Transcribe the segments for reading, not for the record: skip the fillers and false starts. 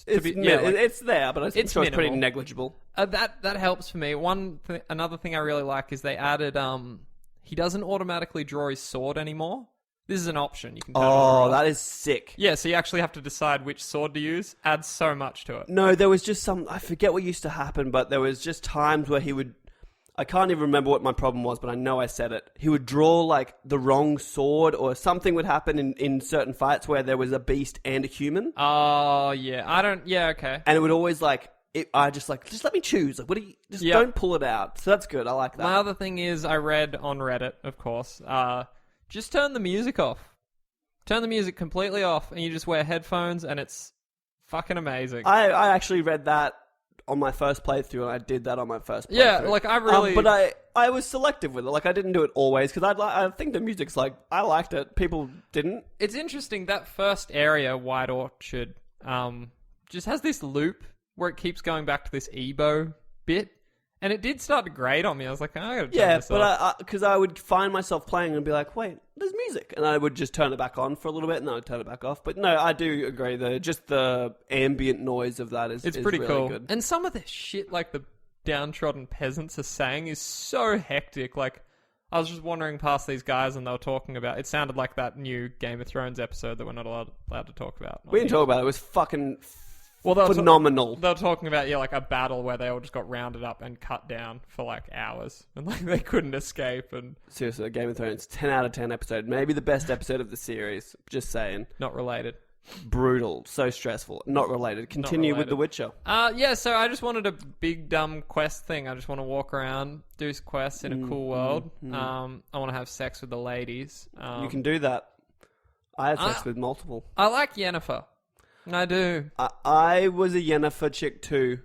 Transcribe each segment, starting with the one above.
headphones. It's there, but it's minimal. pretty negligible. That helps for me. Another thing I really like is they added he doesn't automatically draw his sword anymore. This is an option. You can turn it on. That is sick. Yeah, so you actually have to decide which sword to use. Adds so much to it. No, there was just I forget what used to happen, but there was just times where he would, I can't even remember what my problem was, but I know I said it. He would draw like the wrong sword, or something would happen in certain fights where there was a beast and a human. Oh, yeah. Yeah, okay. And it would always just let me choose. Like, what do you, don't pull it out. So that's good. I like that. My other thing is I read on Reddit, of course, just turn the music off. Turn the music completely off, and you just wear headphones, and it's fucking amazing. I actually read that on my first playthrough, and I did that on my first playthrough. Yeah, like I really... but I was selective with it. Like, I didn't do it always, because I think the music's like... I liked it. People didn't. It's interesting, that first area, White Orchard, just has this loop where it keeps going back to this Ebo bit. And it did start to grate on me. I was like, I gotta turn this off. Yeah, but because I would find myself playing and be like, wait, there's music. And I would just turn it back on for a little bit, and then I'd turn it back off. But no, I do agree, though. Just the ambient noise of that is pretty really cool. good. And some of the shit, like the downtrodden peasants are saying, is so hectic. Like, I was just wandering past these guys, and they were talking about... It sounded like that new Game of Thrones episode that we're not allowed to talk about. We didn't talk about it. It was fucking... Well, they were phenomenal. They were talking about, like a battle where they all just got rounded up and cut down for like hours. And like they couldn't escape. And seriously, Game of Thrones, 10 out of 10 episode. Maybe the best episode of the series. Just saying. Not related. Brutal. So stressful. Not related. Continue with The Witcher. Yeah, so I just wanted a big dumb quest thing. I just want to walk around, do quests in a cool world. I want to have sex with the ladies. You can do that. I had sex with multiple. I like Yennefer. I do. I was a Yennefer chick too.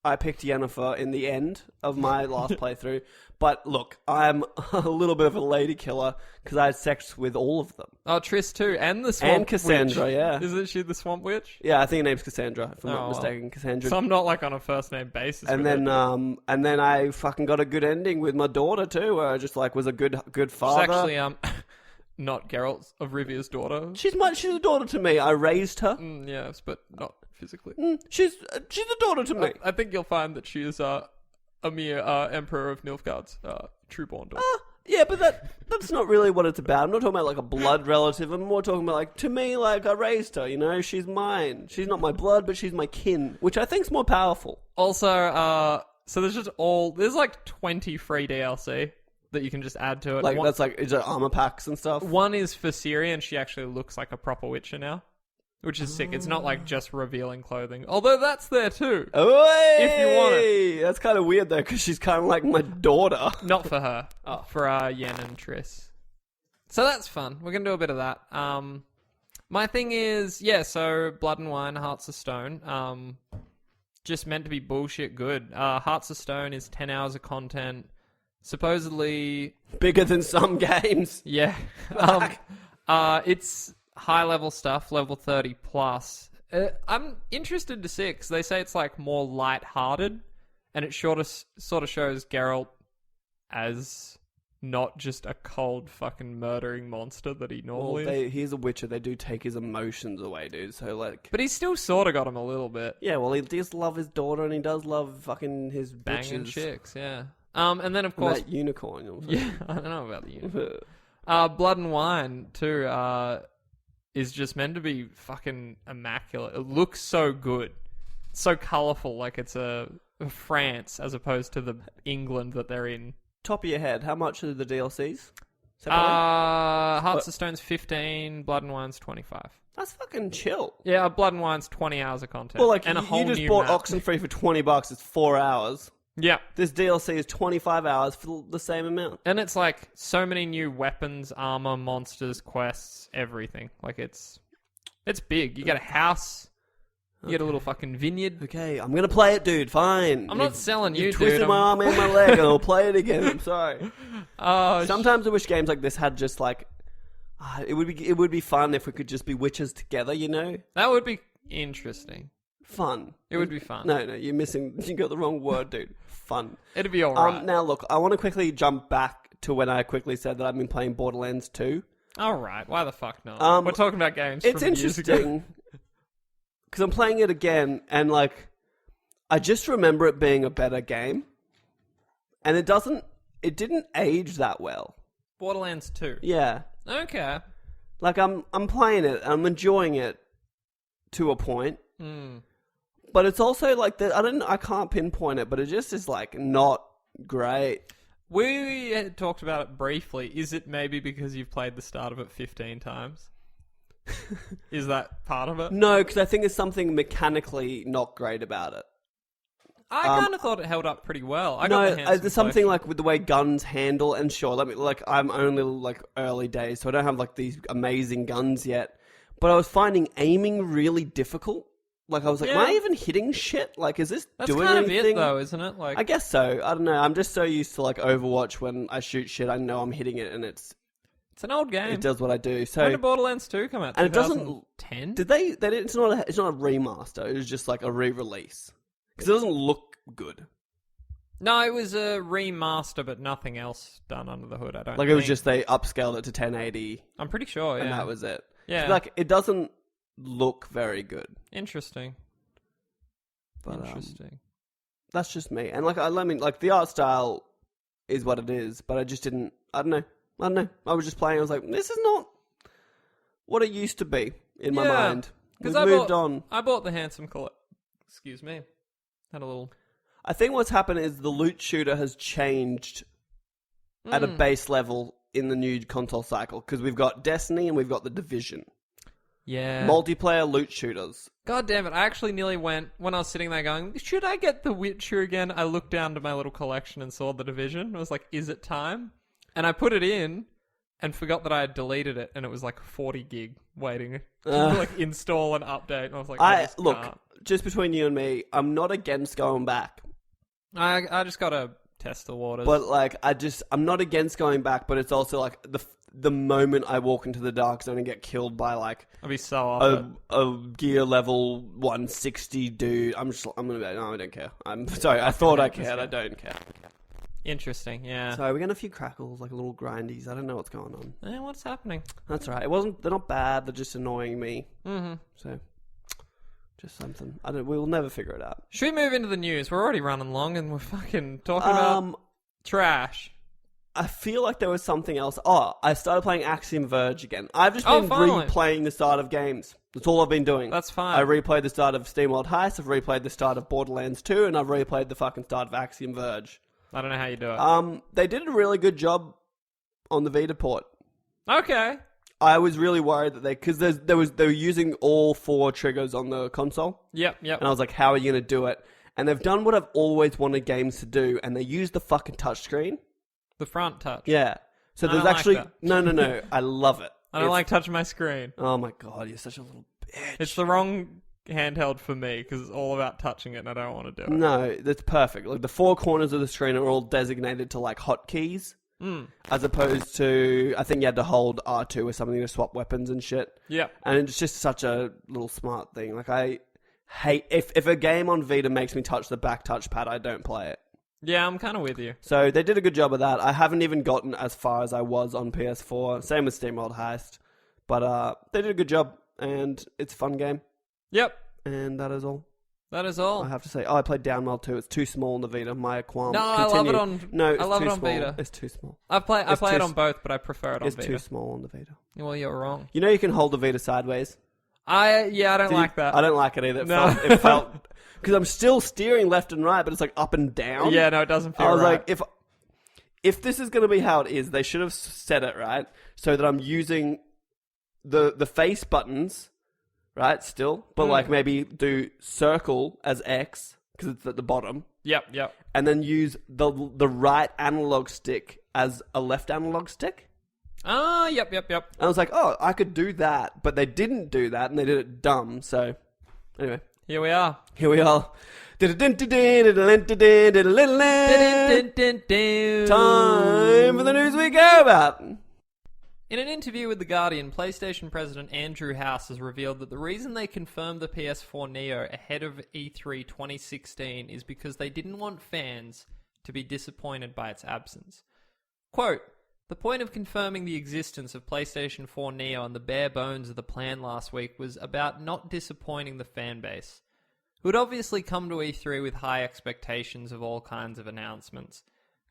I picked Yennefer in the end of my last playthrough. But look, I'm a little bit of a lady killer because I had sex with all of them. Oh, Triss too, and the Swamp and Cassandra, Witch. Yeah. Isn't she the Swamp Witch? Yeah, I think her name's Cassandra, if I'm not mistaken. Cassandra. So I'm not like on a first name basis. And then, I fucking got a good ending with my daughter too, where I just like was a good father. She's actually not Geralt of Rivia's daughter. She's a daughter to me. I raised her. Yes, but not physically. She's a daughter to me. I think you'll find that she is a mere Emperor of Nilfgaard's true-born daughter. Yeah, but that's not really what it's about. I'm not talking about like a blood relative. I'm more talking about like, to me, like I raised her, you know? She's mine. She's not my blood, but she's my kin, which I think's more powerful. Also, so there's like 20 free DLC that you can just add to it. Like, is it armor packs and stuff? One is for Ciri, and she actually looks like a proper Witcher now, which is sick. It's not like just revealing clothing, although that's there too. If you want it. That's kind of weird though, because she's kind of like my daughter. Not for her. For Yen and Triss. So that's fun. We're gonna do a bit of that. My thing is, so Blood and Wine, Hearts of Stone. Just meant to be bullshit good. Hearts of Stone is 10 hours of content. Supposedly bigger than some games. Yeah. It's high level stuff, level 30 plus. I'm interested to see it because they say it's like more light-hearted, and it sort of shows Geralt as not just a cold fucking murdering monster that he normally is. He's a Witcher. They do take his emotions away, dude. So like, but he's still sort of got him a little bit. Yeah, well, he does love his daughter, and he does love fucking his banging bitches. chicks. Yeah. And then of course that unicorn. Yeah, I don't know about the unicorn. Blood and Wine too is just meant to be fucking immaculate. It looks so good, so colourful, like it's a France as opposed to the England that they're in. Top of your head, how much are the DLCs? Hearts of Stone's 15, Blood and Wine's 25. That's fucking chill. Yeah, Blood and Wine's 20 hours of content. Well, like, and you just bought Oxenfree for $20. It's 4 hours. Yeah. This DLC is 25 hours for the same amount. And it's like so many new weapons, armor, monsters, quests, everything. Like it's big. You get a house. You get a little fucking vineyard. Okay, I'm going to play it, dude. Fine. I'm not selling you, dude. You twisted my arm and my leg and I'll play it again. I'm sorry. Sometimes I wish games like this had just like... it would be fun if we could just be witches together, you know? That would be interesting. Fun. It would be fun. No, you got the wrong word, dude. Fun. It'd be alright. Now, look, I want to quickly jump back to when I quickly said that I've been playing Borderlands 2. Alright, why the fuck not? We're talking about games It's from years ago. interesting because I'm playing it again, and like, I just remember it being a better game, and it didn't age that well. Borderlands 2. Yeah. Okay. Like, I'm playing it, I'm enjoying it to a point. But it's also like I can't pinpoint it, but it just is like not great. We had talked about it briefly. Is it maybe because you've played the start of it 15 times? Is that part of it? No, because I think there's something mechanically not great about it. I kind of thought it held up pretty well. There's something like with the way guns handle, and sure, I'm only like early days, so I don't have like these amazing guns yet. But I was finding aiming really difficult. Like, I was like, am I even hitting shit? Like, is this doing anything? That's kind of it, though, isn't it? Like, I guess so. I don't know. I'm just so used to, like, Overwatch. When I shoot shit, I know I'm hitting it, and it's an old game. It does what I do. So when did Borderlands 2 come out? And it doesn't... 10? Did they it's not a remaster. It was just, like, a re-release. Because it doesn't look good. No, it was a remaster, but nothing else done under the hood, I don't think. Like, it was just they upscaled it to 1080. I'm pretty sure, yeah. And that was it. Yeah. Like, it doesn't look very good. Interesting. But, Interesting. That's just me. And like, the art style is what it is, but I just didn't. I don't know. I was just playing. I was like, this is not what it used to be in my mind. We've moved on. I bought the Handsome Collect. Excuse me. Had a little. I think what's happened is the loot shooter has changed at a base level in the new console cycle, because we've got Destiny and we've got the Division. Yeah. Multiplayer loot shooters. God damn it. I actually nearly went, when I was sitting there going, should I get The Witcher again? I looked down to my little collection and saw the Division. I was like, is it time? And I put it in and forgot that I had deleted it, and it was like 40 gig waiting to like install and update. And I was like, look, can't. Just between you and me, I'm not against going back. I just gotta test the waters. But like, I'm not against going back, but it's also like the moment I walk into the dark zone and get killed by like I'll be so off a gear level 160 dude, I'm gonna be like, no, I don't care. I'm sorry, I thought I cared. I don't care. Interesting, yeah. So we're getting a few crackles, like little grindies. I don't know what's going on. What's happening? That's right. They're not bad. They're just annoying me. Mm-hmm. So just something. We'll never figure it out. Should we move into the news? We're already running long, and we're fucking talking about trash. I feel like there was something else. Oh, I started playing Axiom Verge again. I've just been replaying the start of games. That's all I've been doing. That's fine. I replayed the start of SteamWorld Heist, I've replayed the start of Borderlands 2, and I've replayed the fucking start of Axiom Verge. I don't know how you do it. They did a really good job on the Vita port. Okay. I was really worried that because they were using all 4 triggers on the console. Yep. And I was like, how are you going to do it? And they've done what I've always wanted games to do, and they use the fucking touchscreen. The front touch. Yeah. So there's actually... Like no. I love it. I don't like touching my screen. Oh my god, you're such a little bitch. It's the wrong handheld for me, because it's all about touching it, and I don't want to do it. No, that's perfect. Like, the 4 corners of the screen are all designated to, like, hotkeys. As opposed to, I think you had to hold R2 or something to swap weapons and shit. Yeah. And it's just such a little smart thing. Like, I hate... If a game on Vita makes me touch the back touchpad, I don't play it. Yeah, I'm kind of with you. So they did a good job of that. I haven't even gotten as far as I was on PS4. Same with SteamWorld Heist. But they did a good job, and it's a fun game. Yep. And that is all. That is all. I have to say. Oh, I played Downwell too. It's too small on the Vita. My qualm. No, Continue. I love it on. No, it's I love too it on small. Vita. It's too small. I play it on both, but I prefer it on Vita. It's too small on the Vita. Well, you're wrong. You know you can hold the Vita sideways. I don't like that. I don't like it either. No. It felt because I'm still steering left and right, but it's like up and down. Yeah, no, it doesn't feel right. I was right. like, if this is going to be how it is, they should have set it right so that I'm using the face buttons, right, still, but like maybe do circle as X because it's at the bottom. Yep. And then use the right analog stick as a left analog stick. Ah, yep. And I was like, oh, I could do that, but they didn't do that, and they did it dumb. So, anyway, here we are. Time for the news we care about. In an interview with The Guardian, PlayStation President Andrew House has revealed that the reason they confirmed the PS4 Neo ahead of E3 2016 is because they didn't want fans to be disappointed by its absence. Quote, The point of confirming the existence of PlayStation 4 Neo and the bare bones of the plan last week was about not disappointing the fan base, who had obviously come to E3 with high expectations of all kinds of announcements.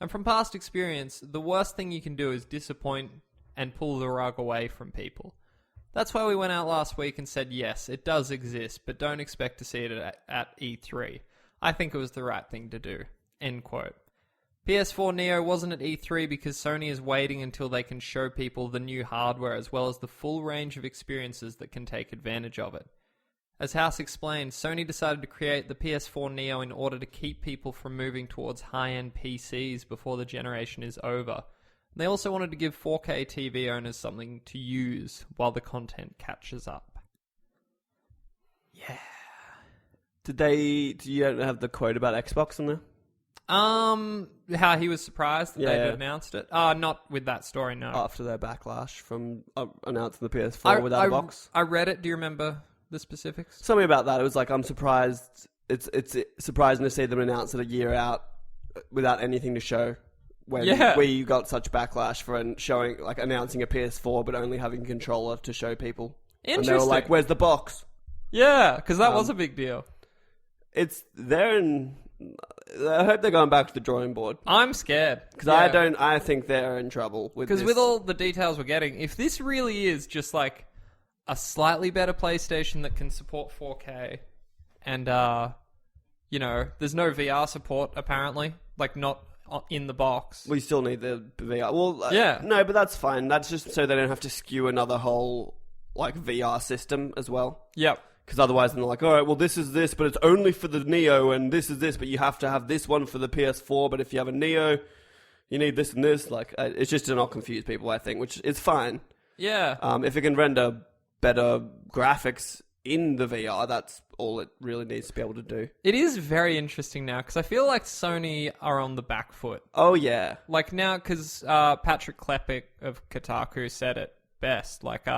And from past experience, the worst thing you can do is disappoint and pull the rug away from people. That's why we went out last week and said, yes, it does exist, but don't expect to see it at E3. I think it was the right thing to do. End quote. PS4 Neo wasn't at E3 because Sony is waiting until they can show people the new hardware as well as the full range of experiences that can take advantage of it. As House explained, Sony decided to create the PS4 Neo in order to keep people from moving towards high-end PCs before the generation is over. They also wanted to give 4K TV owners something to use while the content catches up. Yeah. Do you don't have the quote about Xbox in there? How he was surprised that Yeah, they'd yeah. announced it. Not with that story, no. After their backlash from announcing the PS4 without a box. I read it. Do you remember the specifics? Something about that. It was like, I'm surprised. It's surprising to see them announce it a year out without anything to show. When we got such backlash for showing, like, announcing a PS4 but only having a controller to show people. Interesting. And they were like, "Where's the box?" Yeah, because that was a big deal. It's there, and I hope they're going back to the drawing board. I'm scared Because I think they're in trouble with this. Because with all the details we're getting, if this really is just like a slightly better PlayStation that can support 4K, and there's no VR support apparently, like not in the box. We still need the VR. Well, yeah. No, but that's fine. That's just so they don't have to skew another whole like VR system as well. Yep. Because otherwise, they're like, all right, well, this is this, but it's only for the Neo, and this is this, but you have to have this one for the PS4. But if you have a Neo, you need this and this. Like, it's just to not confuse people, I think, which is fine. Yeah. If it can render better graphics in the VR, that's all it really needs to be able to do. It is very interesting now, because I feel like Sony are on the back foot. Oh, yeah. Like now, because Patrick Klepek of Kotaku said it best, like,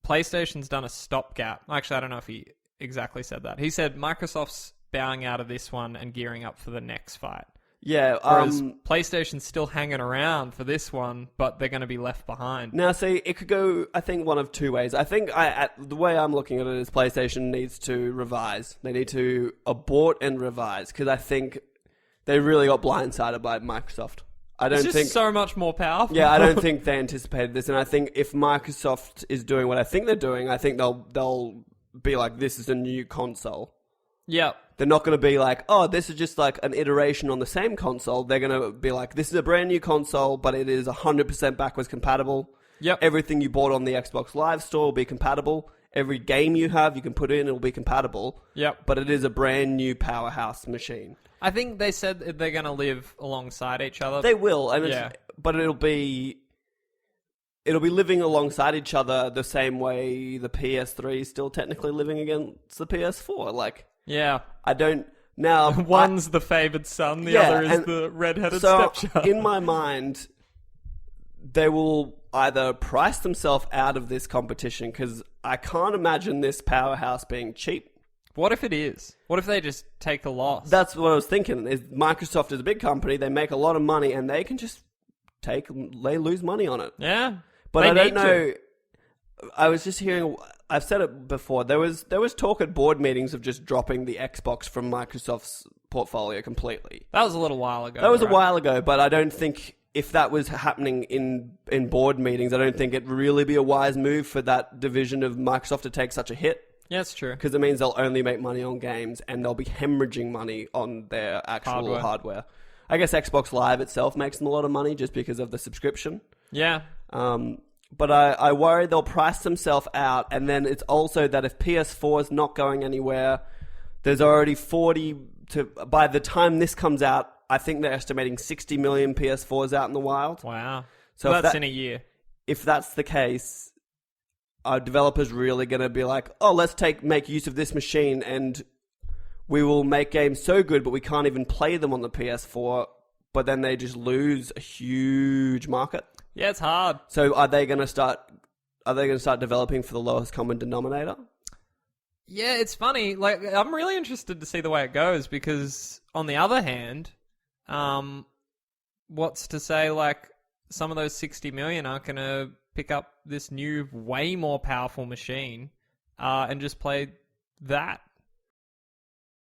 PlayStation's done a stopgap. Actually, I don't know if he exactly said that. He said Microsoft's bowing out of this one and gearing up for the next fight. Yeah. Whereas PlayStation's still hanging around for this one, but they're going to be left behind. Now, see, it could go, I think, one of two ways. I think the way I'm looking at it is PlayStation needs to revise. They need to abort and revise, because I think they really got blindsided by Microsoft. It's just so much more powerful. Yeah, I don't think they anticipated this, and I think if Microsoft is doing what I think they're doing, I think they'll be like, this is a new console. Yeah. They're not going to be like, oh, this is just like an iteration on the same console. They're going to be like, this is a brand new console, but it is 100% backwards compatible. Yep. Everything you bought on the Xbox Live Store will be compatible. Every game you have, you can put in, it'll be compatible. Yep. But it is a brand new powerhouse machine. I think they said that they're going to live alongside each other. They will, but it'll be living alongside each other the same way the PS3 is still technically living against the PS4. Like, yeah, I don't now. One's the favored son, the other is the red-headed stepchild. In my mind, they will either price themselves out of this competition, because I can't imagine this powerhouse being cheap. What if it is? What if they just take a loss? That's what I was thinking. Is Microsoft is a big company, they make a lot of money, and they can just they lose money on it. Yeah, but I don't know. I was just hearing. I've said it before. There was talk at board meetings of just dropping the Xbox from Microsoft's portfolio completely. That was a little while ago. That was a while ago, but I don't think if that was happening in board meetings, I don't think it'd really be a wise move for that division of Microsoft to take such a hit. Yeah, it's true. Because it means they'll only make money on games, and they'll be hemorrhaging money on their actual hardware. I guess Xbox Live itself makes them a lot of money just because of the subscription. Yeah. But I worry they'll price themselves out, and then it's also that if PS4 is not going anywhere, there's already by the time this comes out, I think they're estimating 60 million PS4s out in the wild. Wow. So that's in a year. If that's the case, are developers really going to be like, oh, let's make use of this machine, and we will make games so good, but we can't even play them on the PS4, but then they just lose a huge market? Yeah, it's hard. So are they going to start developing for the lowest common denominator? Yeah, it's funny. Like, I'm really interested to see the way it goes, because on the other hand, what's to say, like, some of those 60 million aren't going to pick up this new, way more powerful machine and just play that